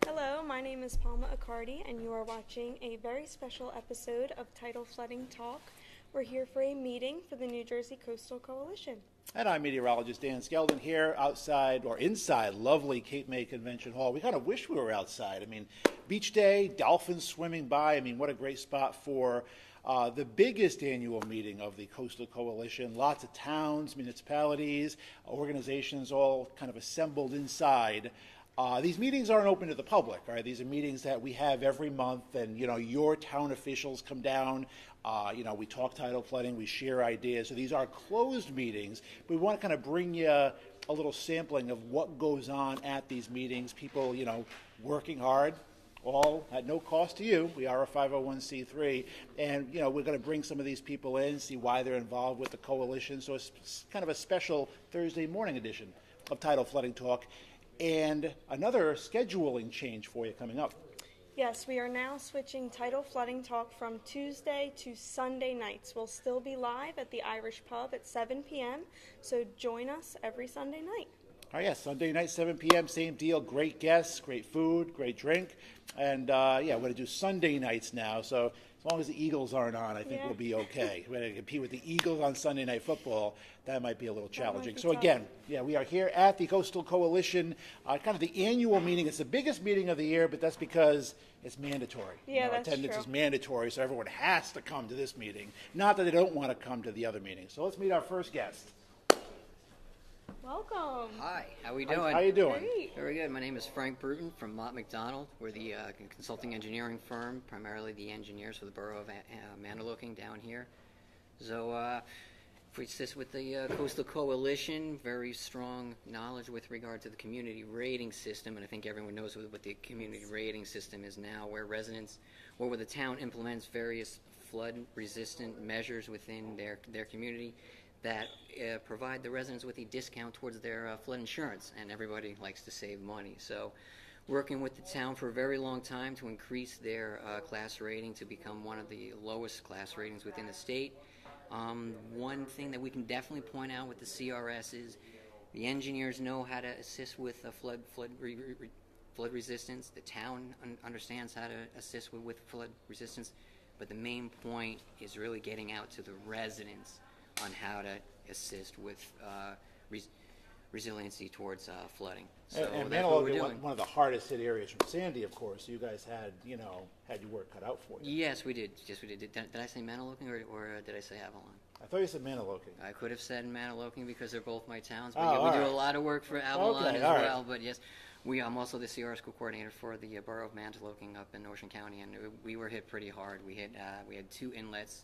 Hello, my name is Palma Accardi, and you are watching a very special episode of Tidal Flooding Talk. We're here for a meeting for the New Jersey Coastal Coalition. And I'm meteorologist Dan Skeldon here outside or inside lovely Cape May Convention Hall. We kind of wish we were outside. I mean, beach day, dolphins swimming by. I mean, what a great spot for the biggest annual meeting of the Coastal Coalition. Lots of towns, municipalities, organizations all kind of assembled inside. These meetings aren't open to the public, right? These are meetings that we have every month, and, you know, your town officials come down. We talk tidal flooding, we share ideas. So these are closed meetings, but we want to kind of bring you a little sampling of what goes on at these meetings. People, working hard, all at no cost to you. We are a 501c3, and, we're going to bring some of these people in, see why they're involved with the coalition. So it's kind of a special Thursday morning edition of Tidal Flooding Talk. And another scheduling change for you coming up. Yes, we are now switching Tidal Flooding Talk from Tuesday to Sunday nights. We'll still be live at the Irish Pub at 7 p.m., so join us every Sunday night. Oh, yes, Sunday night, 7 p.m., same deal. Great guests, great food, great drink. And, we're going to do Sunday nights now, so as long as the Eagles aren't on, I think we'll be okay. We're going to compete with the Eagles on Sunday Night Football. That might be a little challenging. So, again, we are here at the Coastal Coalition, kind of the annual meeting. It's the biggest meeting of the year, but that's because it's mandatory. Yeah, that's attendance true. is mandatory, so everyone has to come to this meeting. Not that they don't want to come to the other meetings. So let's meet our first guest. Welcome. Hi, how we doing? How you doing? Great. Very good. My name is Frank Burton from Mott McDonald. We're the consulting engineering firm, primarily the engineers for the borough of Manahawkin down here. So if we assist with the Coastal Coalition, very strong knowledge with regard to the community rating system, and I think everyone knows what the community rating system is now, where residents or where the town implements various flood-resistant measures within their community that provide the residents with a discount towards their flood insurance, and everybody likes to save money. So working with the town for a very long time to increase their class rating to become one of the lowest class ratings within the state. One thing that we can definitely point out with the CRS is the engineers know how to assist with flood resistance. The town understands how to assist with flood resistance, but the main point is really getting out to the residents on how to assist with resiliency towards flooding. So and that's what we're Manahawkin, doing. one of the hardest hit areas from Sandy, of course. You guys had your work cut out for you. Yes, we did. Yes, we did. Did I say Manahawkin or did I say Avalon? I thought you said Manahawkin. I could have said Manahawkin because they're both my towns, but Oh, we all do right. a lot of work for Avalon Okay, as all well. right. But yes, I'm also the CRS school coordinator for the borough of Manahawkin up in Ocean County, and we were hit pretty hard. We had two inlets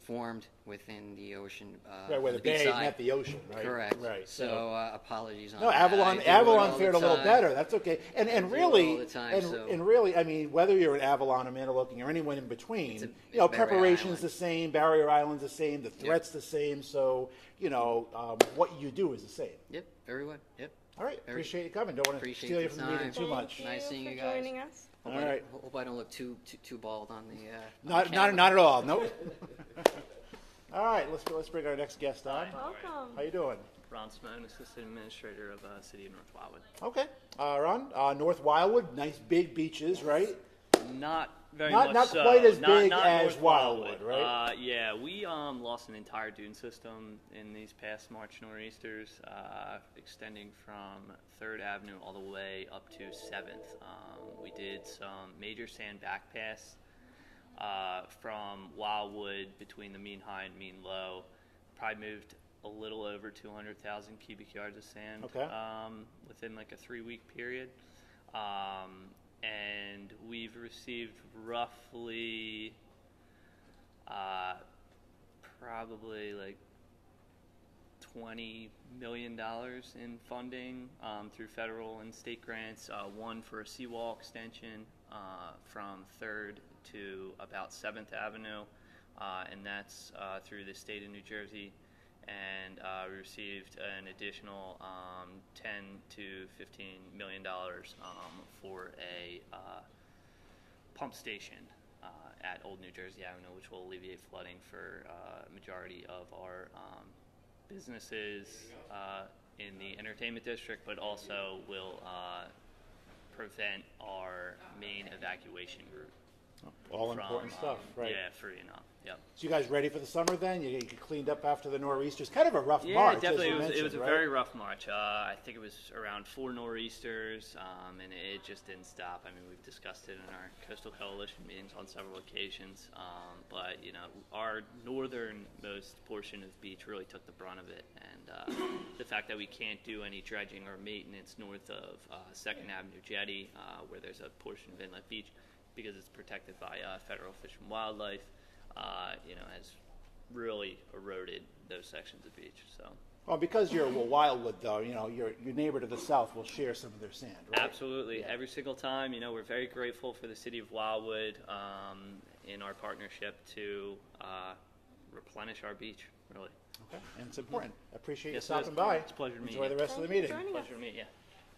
formed within the ocean. Right, where the bay met the ocean, right? Correct. Right. So apologies on No, that. Avalon I do it Avalon all fared the a little time. better. That's okay. And I do it really, all the time, and really, I mean, whether you're in Avalon or Manahawkin or anyone in between, It's Barrier preparation's Island. the same, Barrier Island's the same, the threat's the same. So what you do is the same. Yep, very well. Yep. All right, Very- appreciate you coming. Don't want to appreciate steal you the from the meeting time. too much. Thank Nice you seeing for you guys. joining us. Hope All I, right. Hope I don't look too bald on the. Not at all. Nope. All right, let's bring our next guest on. Welcome. How you doing? Ron Simone, Assistant Administrator of City of North Wildwood. Okay, Ron. North Wildwood, nice big beaches, right? Not very Not much so. quite as big not as North Wildwood, right? Yeah, we lost an entire dune system in these past March nor'easters, extending from 3rd Avenue all the way up to 7th. We did some major sand backpass from Wildwood between the mean high and mean low. Probably moved a little over 200,000 cubic yards of sand within like a 3-week period. And we've received roughly probably like $20 million in funding through federal and state grants, one for a seawall extension from 3rd to about 7th Avenue, and that's through the state of New Jersey. And we received an additional $10 to $15 million for a pump station at Old New Jersey Avenue, which will alleviate flooding for a majority of our businesses in the entertainment district, but also will prevent our main evacuation route. All from, important stuff, right? Yeah, freeing up. Yep. So you guys ready for the summer then? You cleaned up after the nor'easters. Kind of a rough Yeah, March, definitely. as you It mentioned, was a right? very rough March. I think it was around 4 nor'easters, and it just didn't stop. I mean, we've discussed it in our Coastal Coalition meetings on several occasions. But you know, our northernmost portion of beach really took the brunt of it, and the fact that we can't do any dredging or maintenance north of 2nd Avenue Jetty, where there's a portion of Inlet Beach, because it's protected by federal fish and wildlife, you know, has really eroded those sections of beach. So Well, because you're Wildwood, though, you know, your neighbor to the south will share some of their sand, right? absolutely, every single time, you know, we're very grateful for the city of Wildwood in our partnership to replenish our beach. Really, Okay, and it's important. I appreciate Yes, you it is. stopping by. It's a pleasure to meet Enjoy you. the rest of the Thank you for meeting. joining us. pleasure to meet you.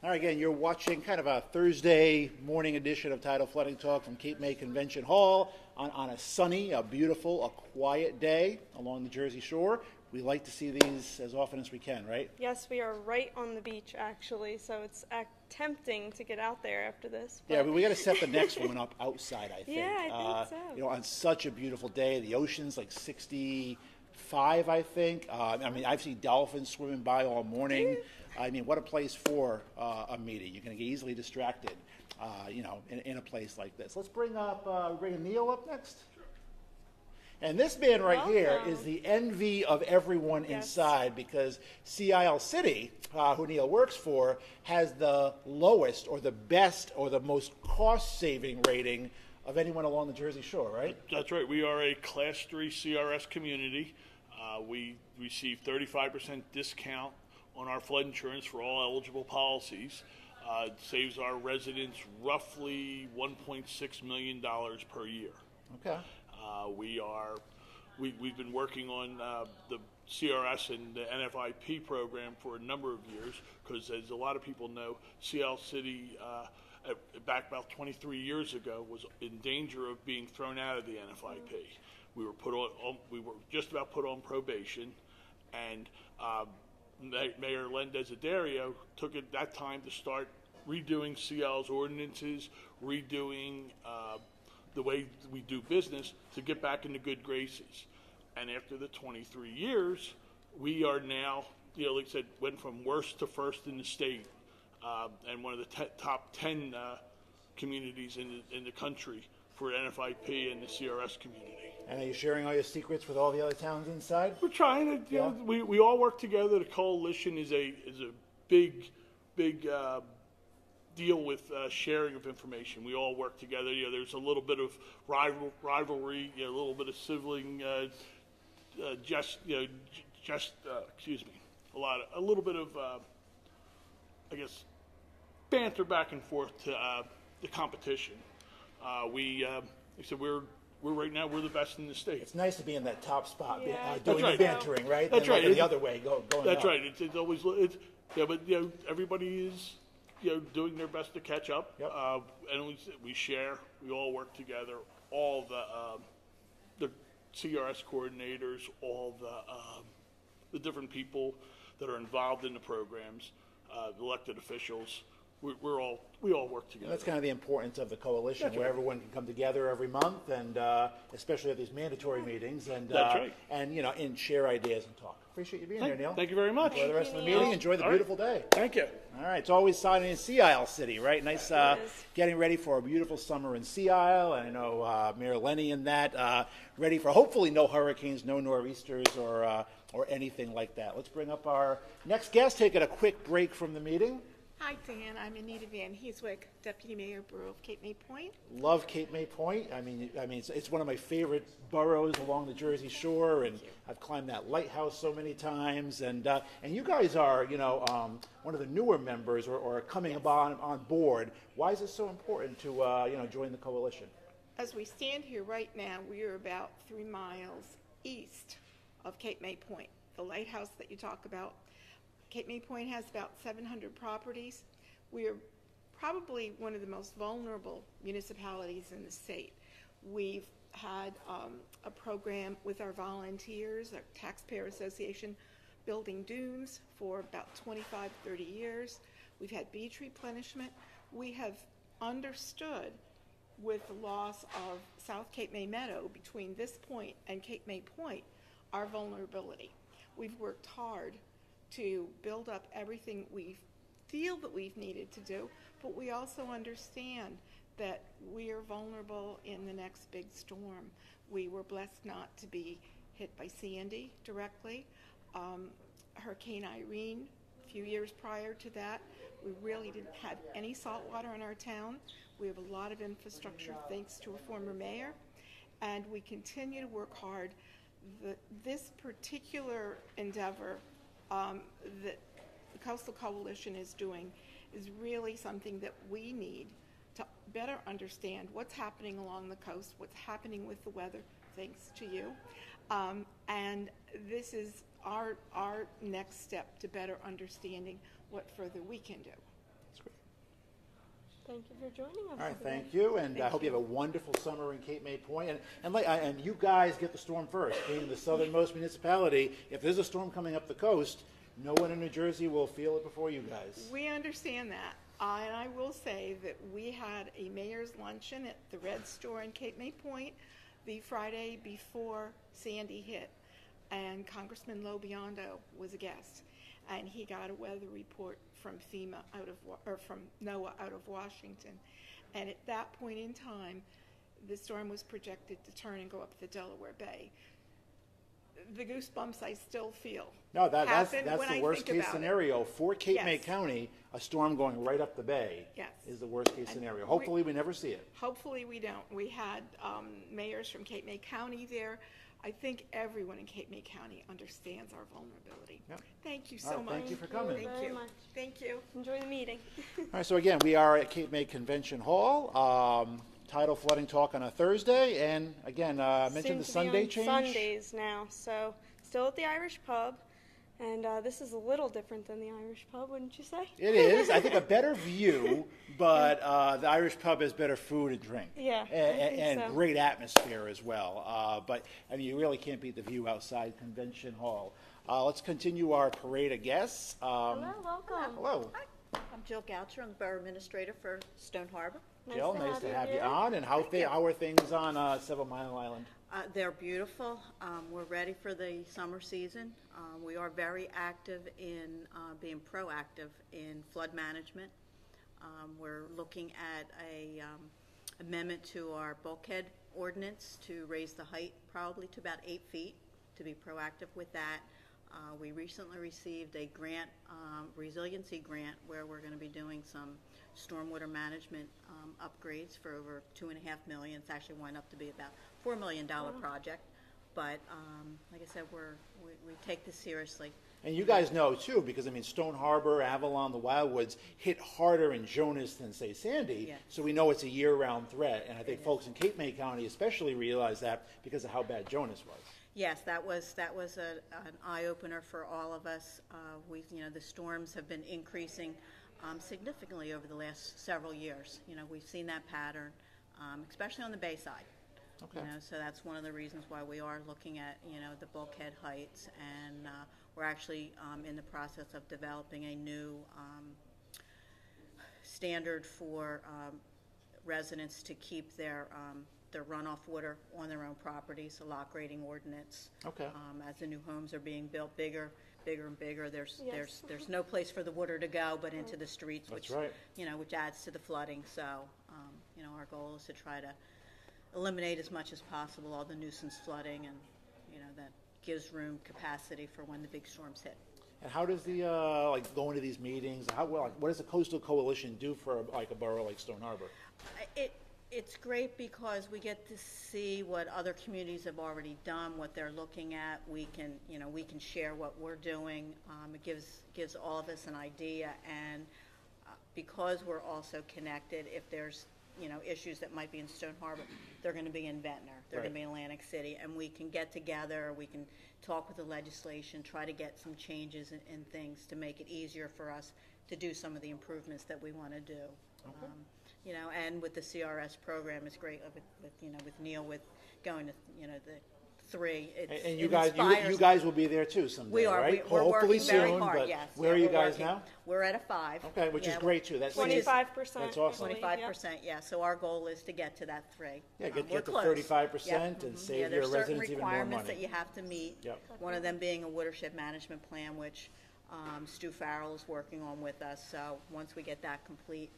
All right, again, you're watching kind of a Thursday morning edition of Tidal Flooding Talk from Cape May Convention Hall on a sunny, a beautiful, a quiet day along the Jersey Shore. We like to see these as often as we can, right? Yes, we are right on the beach, actually, so it's tempting to get out there after this. Yeah, but- but we got to set the next one up outside, I think. Yeah, I think so. You know, on such a beautiful day, the ocean's like 65, I think. I mean, I've seen dolphins swimming by all morning. I mean, what a place for a meeting. You're going to get easily distracted, you know, in a place like this. Let's bring Neil up next. And this man right here Welcome. is the envy of everyone Yes. inside, because CIL City, who Neil works for, has the lowest or the best or the most cost-saving rating of anyone along the Jersey Shore, right? That's right. We are a Class 3 CRS community. We receive 35% discount on our flood insurance for all eligible policies. It saves our residents roughly $1.6 million per year. Okay. We've been working on the CRS and the NFIP program for a number of years, because as a lot of people know, CL City back about 23 years ago was in danger of being thrown out of the NFIP. We were just about put on probation, and Mayor Len Desiderio took it that time to start redoing CL's ordinances, redoing the way we do business to get back into good graces. And after the 23 years, we are now, you know, like I said, went from worst to first in the state, and one of the top 10 communities in the country for NFIP and the CRS community. And are you sharing all your secrets with all the other towns inside? We're trying to, you know, we all work together. The coalition is a big deal with sharing of information. We all work together. You know, there's a little bit of rivalry, you know, a little bit of sibling, excuse me, a little bit of, I guess, banter back and forth to the competition. Like I said, we're right now, we're the best in the state. It's nice to be in that top spot, Yeah. doing That's the right. bantering, right? That's Than right. like the other way, going That's up. right. It's always, yeah, but you know, everybody is, you know, doing their best to catch up. Yep. And we share. We all work together. All the CRS coordinators, all the different people that are involved in the programs, the elected officials. We all work together. That's kind of the importance of the coalition, That's where right. everyone can come together every month, and especially at these mandatory meetings, and That's right. and you know, and share ideas and talk. Appreciate you being here, Neil. Thank you very much. Enjoy the rest of the Thank you, meeting. Neil. Enjoy the All right. beautiful day. Thank you. All right, it's always sunny in Sea Isle City, right? Nice, It is. getting ready for a beautiful summer in Sea Isle, and I know Mayor Lenny in that, ready for hopefully no hurricanes, no nor'easters, or anything like that. Let's bring up our next guest, taking a quick break from the meeting. Hi, Dan. I'm Anita Van Heeswick, Deputy Mayor, Borough of Cape May Point. Love Cape May Point. I mean, it's one of my favorite boroughs along the Jersey Shore, and I've climbed that lighthouse so many times. And you guys are, you know, one of the newer members or coming on board. Why is it so important to, you know, join the coalition? As we stand here right now, we are about 3 miles east of Cape May Point, the lighthouse that you talk about. Cape May Point has about 700 properties. We are probably one of the most vulnerable municipalities in the state. We've had a program with our volunteers, our Taxpayer Association, building dunes for about 25, 30 years. We've had beach replenishment. We have understood with the loss of South Cape May Meadow between this point and Cape May Point, our vulnerability. We've worked hard to build up everything we feel that we've needed to do, but we also understand that we are vulnerable in the next big storm. We were blessed not to be hit by Sandy directly. Hurricane Irene, a few years prior to that, we really didn't have any salt water in our town. We have a lot of infrastructure thanks to a former mayor, and we continue to work hard. This particular endeavor that the Coastal Coalition is doing is really something that we need to better understand what's happening along the coast, what's happening with the weather, thanks to you. And this is our next step to better understanding what further we can do. That's great. Thank you for joining us. All right, today. thank you, and I hope you have a wonderful summer in Cape May Point. And you guys get the storm first. Being the southernmost municipality, if there's a storm coming up the coast, no one in New Jersey will feel it before you guys. We understand that. And I will say that we had a mayor's luncheon at the Red Store in Cape May Point the Friday before Sandy hit. And Congressman Lobiondo was a guest. And he got a weather report from from NOAA out of Washington. And at that point in time, the storm was projected to turn and go up the Delaware Bay. The goosebumps I still feel. No, that's when the I worst think case about it. scenario for Cape May Yes. County. A storm going right up the bay Yes. is the worst case And scenario. Hopefully, we never see it. Hopefully we don't. We had mayors from Cape May County there. I think everyone in Cape May County understands our vulnerability. Yep. Thank you All so right, much. thank you for coming. Thank very you. much. Thank you. Enjoy the meeting. All right, so again, we are at Cape May Convention Hall. Tidal flooding talk on a Thursday, and again, mentioned Soon the to be Sunday on change. Sundays now, so still at the Irish Pub, and this is a little different than the Irish Pub, wouldn't you say? It is, I think, a better view, but the Irish Pub has better food and drink. Yeah, I and, think so. great atmosphere as well. But I mean, you really can't beat the view outside Convention Hall. Let's continue our parade of guests. Hello, welcome. Hello. I'm Jill Goucher. I'm the Borough Administrator for Stone Harbor. Jill, nice to have you here. on. And how are things on 7 Mile Island? They're beautiful. We're ready for the summer season. We are very active in being proactive in flood management. We're looking at a amendment to our bulkhead ordinance to raise the height probably to about 8 feet, to be proactive with that. We recently received a grant, resiliency grant, where we're going to be doing some stormwater management upgrades for over $2.5 million. It's actually went up to be about $4 million project, but like I said, we take this seriously. And you guys know, too, because, I mean, Stone Harbor, Avalon, the Wildwoods hit harder in Jonas than, say, Sandy. Yes. So we know it's a year-round threat. And I think folks in Cape May County especially realize that because of how bad Jonas was. Yes, that was an eye-opener for all of us. The storms have been increasing significantly over the last several years. We've seen that pattern, especially on the bay side. Okay. So that's one of the reasons why we are looking at, the bulkhead heights, and we're actually in the process of developing a new standard for residents to keep their runoff water on their own properties, a lock rating ordinance. Okay. As the new homes are being built bigger and bigger, there's Yes. there's no place for the water to go but into the streets, That's which right. which adds to the flooding. So our goal is to try to eliminate as much as possible all the nuisance flooding, and that gives room capacity for when the big storms hit. And how does the, going to these meetings, what does the Coastal Coalition do for, a borough like Stone Harbor? It's great because we get to see what other communities have already done, what they're looking at. We can share what we're doing. It gives all of us an idea, and because we're also connected, if there's issues that might be in Stone Harbor, they're going to be in Ventnor, they're Right. going to be in Atlantic City, and we can get together, we can talk with the legislation, try to get some changes in things to make it easier for us to do some of the improvements that we want to do. Okay. And with the CRS program, it's great with Neil with going to the 3. And you it guys, inspires- you guys will be there too someday, We are. right? We're Hopefully working very soon, hard, but yes. where are Yeah, you we're guys working. now? We're at a 5. Okay, which is Yeah, great too. That's 25%. That's awesome. I believe, 25%, yeah. So our goal is to get to that 3. Yeah, We're get to close. 35% Yep. and Mhm. save Yeah, your there's certain residents even more requirements money. that you have to meet. Yep. One of them being a watershed management plan, which Stu Farrell is working on with us. So once we get that complete,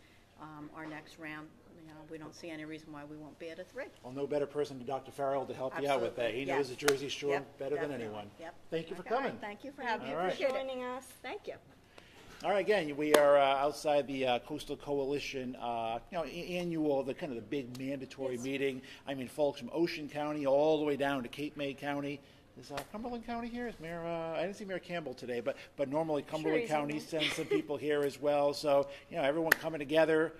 our next round, we don't see any reason why we won't be at a 3. Well, no better person than Dr. Farrell to help you out with that. Absolutely, He knows yes. the Jersey Shore Yep, better than definitely. anyone. Yep. Thank you for Okay, all right. coming. Thank you for having me. All right. Appreciate it. Joining us. Thank you. All right, again, we are outside the Coastal Coalition, annual, the kind of the big mandatory meeting. I mean, folks from Ocean County all the way down to Cape May County. Is Cumberland County here? Is Mayor? I didn't see Mayor Campbell today, but normally Cumberland he's in County there. sends some people here as well. So everyone coming together,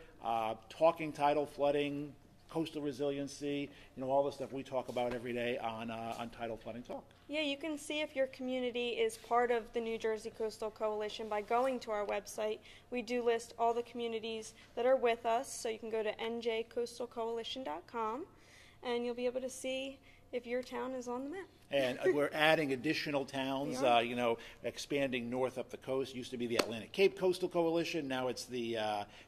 talking tidal flooding, coastal resiliency, all the stuff we talk about every day on Tidal Flooding Talk. Yeah, you can see if your community is part of the New Jersey Coastal Coalition by going to our website. We do list all the communities that are with us, so you can go to njcoastalcoalition.com, and you'll be able to see if your town is on the map. And we're adding additional towns, expanding north up the coast. Used to be the Atlantic Cape Coastal Coalition. Now it's the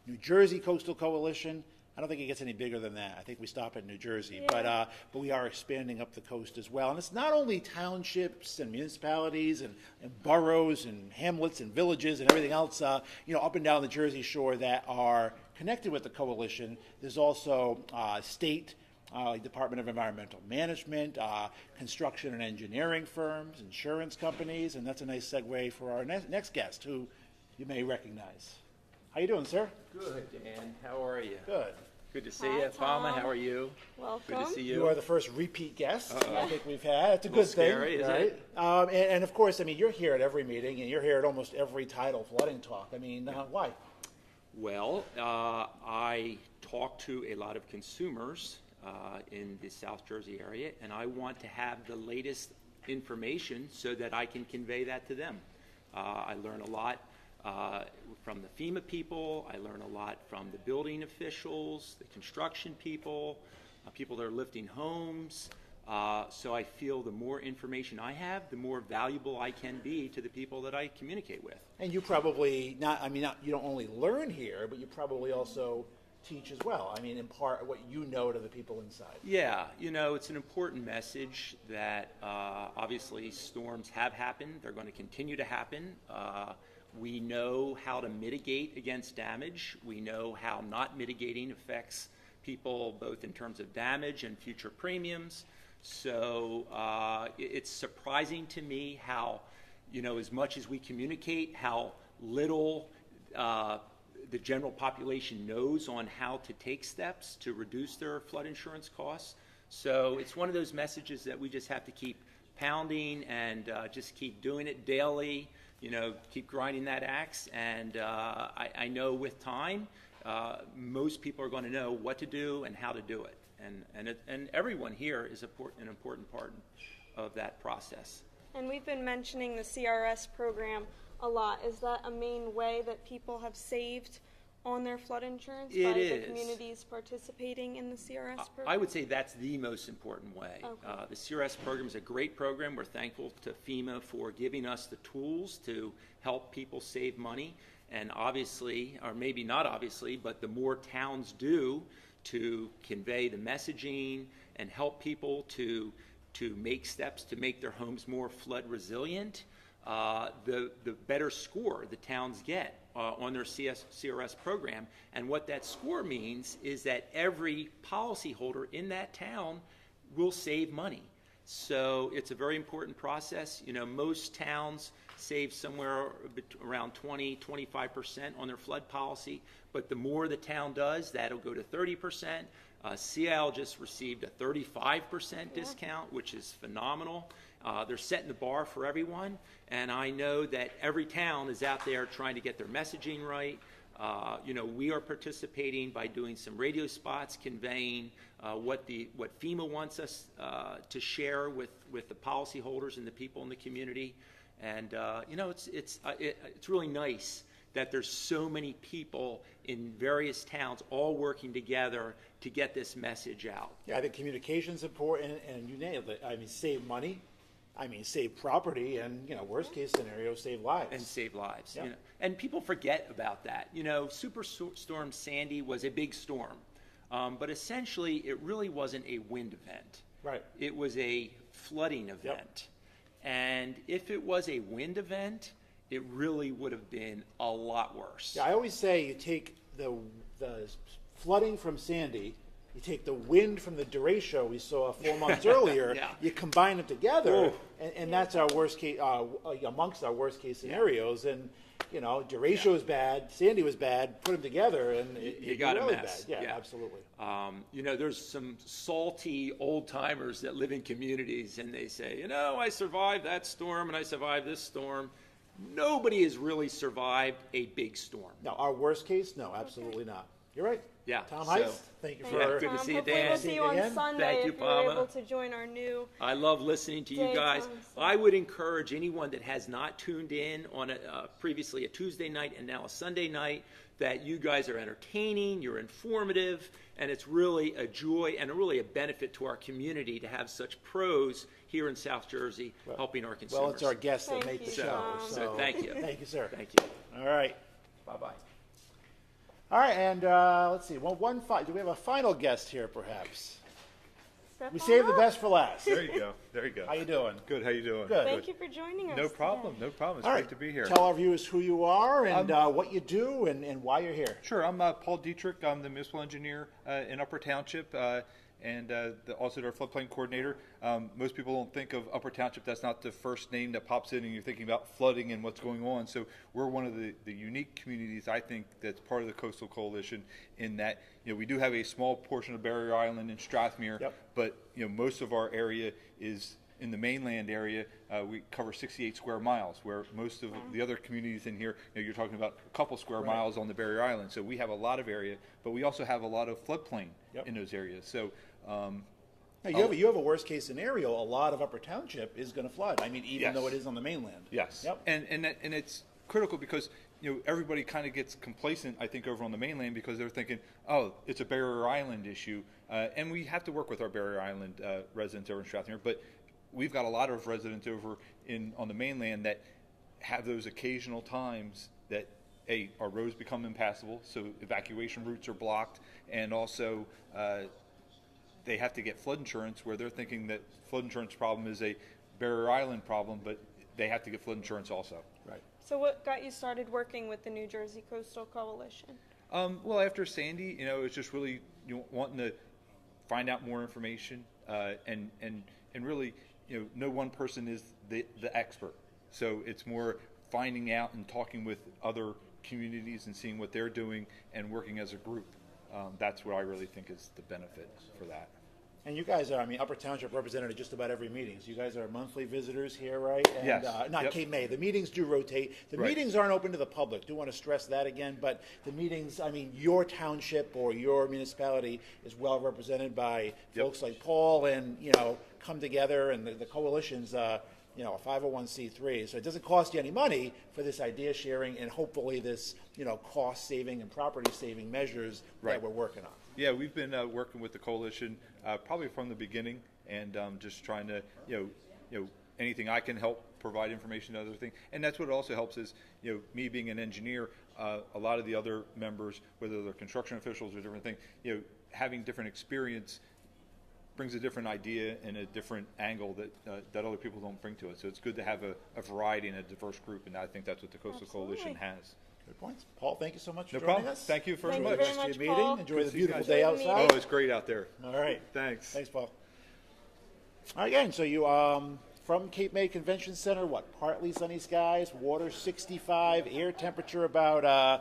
New Jersey Coastal Coalition. I don't think it gets any bigger than that. I think we stop at New Jersey. Yeah. But we are expanding up the coast as well. And it's not only townships and municipalities and boroughs and hamlets and villages and everything else, up and down the Jersey Shore that are connected with the coalition. There's also state Department of Environmental Management, construction and engineering firms, insurance companies, and that's a nice segue for our next guest, who you may recognize. How you doing, sir? Good, Dan. How are you? Good. Good to see Hi, you. Palma, Tom. how are you? Welcome. Good to see you. You are the first repeat guest Uh-oh. I think we've had. It's a good little thing, scary, is right? it? And of course, I mean, you're here at every meeting, and you're here at almost every tidal flooding talk. I mean, why? Well, I talk to a lot of consumers in the South Jersey area, and I want to have the latest information so that I can convey that to them. I learn a lot from the FEMA people. I learn a lot from the building officials, the construction people, people that are lifting homes. So I feel the more information I have, the more valuable I can be to the people that I communicate with. And you probably you don't only learn here, but you probably also teach as well. I mean, impart what you know to the people inside. Yeah, it's an important message that obviously storms have happened. They're going to continue to happen. We know how to mitigate against damage. We know how not mitigating affects people both in terms of damage and future premiums. So it's surprising to me how, as much as we communicate, how little the general population knows on how to take steps to reduce their flood insurance costs. So it's one of those messages that we just have to keep pounding and just keep doing it daily, keep grinding that axe. And I know with time, most people are going to know what to do and how to do it. And everyone here is an important part of that process. And we've been mentioning the CRS program a lot. Is that a main way that people have saved on their flood insurance It by is. the communities participating in the CRS program? I would say that's the most important way. Okay. The CRS program is a great program. We're thankful to FEMA for giving us the tools to help people save money. And obviously, or maybe not obviously, but the more towns do to convey the messaging and help people to make steps to make their homes more flood resilient, the better score the towns get on their CRS program. And what that score means is that every policyholder in that town will save money. So it's a very important process. Most towns save somewhere around 20-25% on their flood policy, but the more the town does, that'll go to 30%. CL just received a 35% discount, which is phenomenal. They're setting the bar for everyone, and I know that every town is out there trying to get their messaging right. We are participating by doing some radio spots conveying what FEMA wants us to share with the policyholders and the people in the community. And it's really nice that there's so many people in various towns all working together to get this message out. Yeah, I think communication's important, and you nailed it. I mean, save money. I mean, save property, and, worst case scenario, save lives. And save lives. Yeah. And people forget about that. Superstorm Sandy was a big storm, but essentially it really wasn't a wind event. Right. It was a flooding event. Yep. And if it was a wind event, it really would have been a lot worse. Yeah, I always say you take the flooding from Sandy, you take the wind from the derecho we saw 4 months earlier, Yeah. you combine them together, Ooh. and that's our worst case, amongst our worst case scenarios. And derecho is bad, Sandy was bad. Put them together, and You got really a mess. bad. Yeah, absolutely. There's some salty old timers that live in communities, and they say, I survived that storm, and I survived this storm. Nobody has really survived a big storm. No, our worst case, no, absolutely not. You're right. Yeah, Tom so- Heist, thank you Thank for. Yeah, you, good to Tom. see you, Hopefully Dan. we'll see you on Again. Sunday Thank you, if you're Palma. able to join our new. I love listening to you Day guys. times. I would encourage anyone that has not tuned in on previously a Tuesday night and now a Sunday night, that you guys are entertaining, you're informative, and it's really a joy and really a benefit to our community to have such pros here in South Jersey helping our consumers. Well, it's our guests that Thank make the you, show. Tom. So thank you. Thank you, sir. Thank you. All right. Bye-bye. All right, and let's see. Well, do we have a final guest here, perhaps? Step We on saved the up. best for last. There you go. There you go. How you doing? Good. How you doing? Good. Thank you for joining us. No problem. today. No problem. It's All great right. to be here. Tell our viewers who you are and what you do and why you're here. Sure. I'm Paul Detrick. I'm the municipal engineer in Upper Township and also our floodplain coordinator. Most people don't think of Upper Township. That's not the first name that pops in, and you're thinking about flooding and what's going on. So we're one of the unique communities, I think, that's part of the Coastal Coalition in that we do have a small portion of Barrier Island in Strathmere, Yep. but most of our area is in the mainland area. We cover 68 square miles, where most of the other communities in here, you're talking about a couple square miles on the Barrier Island. So we have a lot of area, but we also have a lot of floodplain in those areas. So Now, you have a worst case scenario. A lot of Upper Township is going to flood. I mean, even Yes. though it is on the mainland. yes, Yep. and it's critical because everybody kind of gets complacent, I think, over on the mainland because they're thinking, oh, it's a Barrier Island issue, and we have to work with our Barrier Island residents over in Strathmere, but we've got a lot of residents over on the mainland that have those occasional times that our roads become impassable, so evacuation routes are blocked, and also they have to get flood insurance, where they're thinking that flood insurance problem is a Barrier Island problem, but they have to get flood insurance also. Right. So what got you started working with the New Jersey Coastal Coalition? Well, after Sandy, it's just really wanting to find out more information, and really, no one person is the expert. So it's more finding out and talking with other communities and seeing what they're doing and working as a group. That's what I really think is the benefit for that. And you guys are, Upper Township represented at just about every meeting. So you guys are monthly visitors here, right? And, Yes. Not Yep. Cape May. The meetings do rotate. The Right. meetings aren't open to the public. Do want to stress that again. But the meetings, your township or your municipality is well represented by folks like Paul, and come together. And the coalition's a 501c3. So it doesn't cost you any money for this idea sharing and hopefully this cost saving and property saving measures that Right. we're working on. Yeah, we've been working with the coalition probably from the beginning, and just trying to, anything I can help provide information to other things. And that's what also helps is, me being an engineer, a lot of the other members, whether they're construction officials or different things, having different experience brings a different idea and a different angle that other people don't bring to it. So it's good to have a variety and a diverse group, and I think that's what the Coastal Coalition has. Good points. Paul, thank you so much for No joining problem. us. Thank you very Thank you much. very Rest of much, your meeting. Paul. Enjoy Good the to see you beautiful guys. day Enjoy the outside. Oh, it's great out there. All right. Thanks. Thanks, Paul. All right, again, so you from Cape May Convention Center, partly sunny skies, water 65, air temperature about, I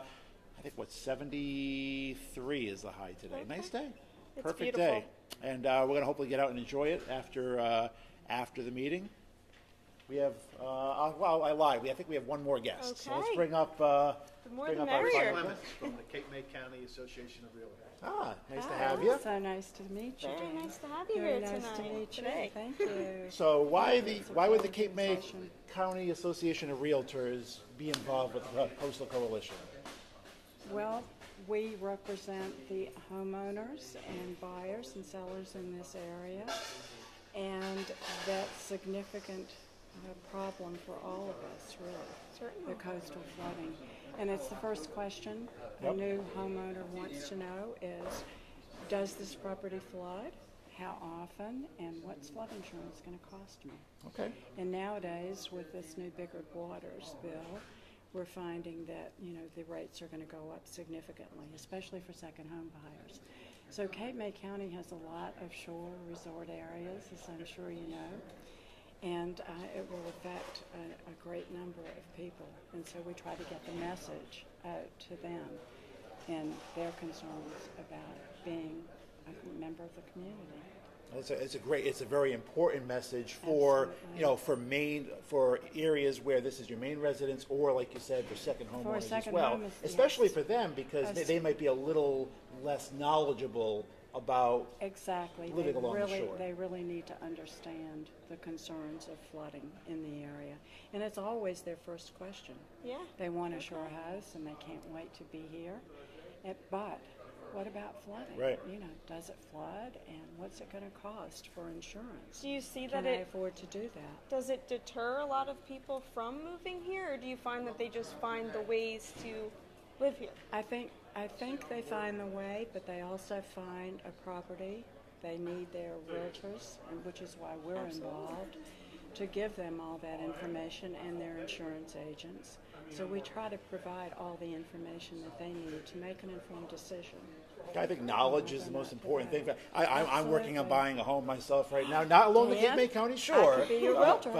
think, 73 is the high today. Okay. Nice day. It's Perfect beautiful. day. And we're going to hopefully get out and enjoy it after the meeting. We have, well, I lied. I think we have one more guest. So let's Okay. bring up, The more bring the up our merrier. final guest. from the Cape May County Association of Realtors. Ah, nice to Hi. have you. So nice to meet you. Very Dan. nice to have you Very here nice tonight. to meet today. you. Thank you. So why It's a would the great Cape May organization. County Association of Realtors be involved with the Coastal Coalition? Well, we represent the homeowners and buyers and sellers in this area, and that's significant problem for all of us, really. Certainly. The coastal flooding. And it's the first question a Yep. new homeowner wants to know is, does this property flood? How often? And what's flood insurance going to cost me? Okay. And nowadays, with this new Bigger Waters bill, we're finding that, the rates are going to go up significantly, especially for second home buyers. So Cape May County has a lot of shore resort areas, as I'm sure you know, and it will affect a great number of people. And so we try to get the message out to them and their concerns about being a member of the community. It's a very important message for, Absolutely. for areas where this is your main residence, or like you said, for second homeowners as second well. home is- Especially yes. for them, because Yes. they might be a little less knowledgeable about Exactly. living along the shore. They really need to understand the concerns of flooding in the area. And it's always their first question. Yeah. They want a shore house and they can't wait to be here. But what about flooding? Right. Does it flood, and what's it going to cost for insurance? Do you see Can that I it afford to do that? does it deter a lot of people from moving here, or do you find that they just find the ways to live here? I think they find the way, but they also find a property. They need their realtors, and which is why we're involved, to give them all that information, and their insurance agents. So we try to provide all the information that they need to make an informed decision. I think knowledge is the most important thing. I'm working on Absolutely. buying a home myself right now, not along the Cape And May County shore. I could be your realtor.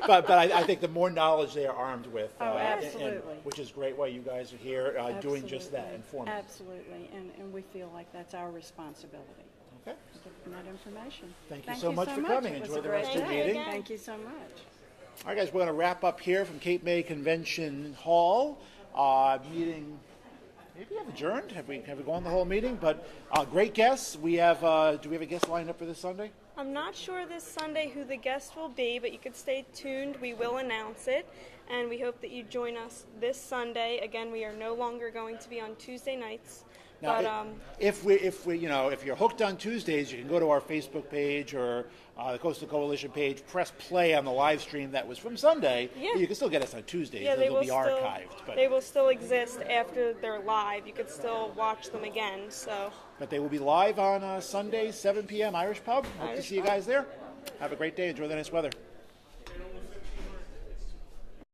But I think the more knowledge they are armed with, Oh, absolutely. which is great why you guys are here doing just that, Absolutely. informing. Absolutely, and we feel like that's our responsibility. Okay. To give them that information. Thank you so much for coming. It was Enjoy a the great rest of the day. meeting. Thank you so much. All right, guys, we're going to wrap up here from Cape May Convention Hall. Meeting, maybe we have adjourned. Have we gone the whole meeting? But great guests. We have. Do we have a guest lined up for this Sunday? I'm not sure this Sunday who the guest will be, but you could stay tuned. We will announce it, and we hope that you join us this Sunday. Again, we are no longer going to be on Tuesday nights. Now, But if you're hooked on Tuesdays, you can go to our Facebook page or the Coastal Coalition page, press play on the live stream that was from Sunday. Yeah. You can still get us on Tuesdays. yeah, Those will be archived. They will still exist after they're live. You could still watch them again. So But they will be live on Sunday, 7 p.m. Irish Pub. Hope to Irish see you Pub. guys there. Have a great day. Enjoy the nice weather.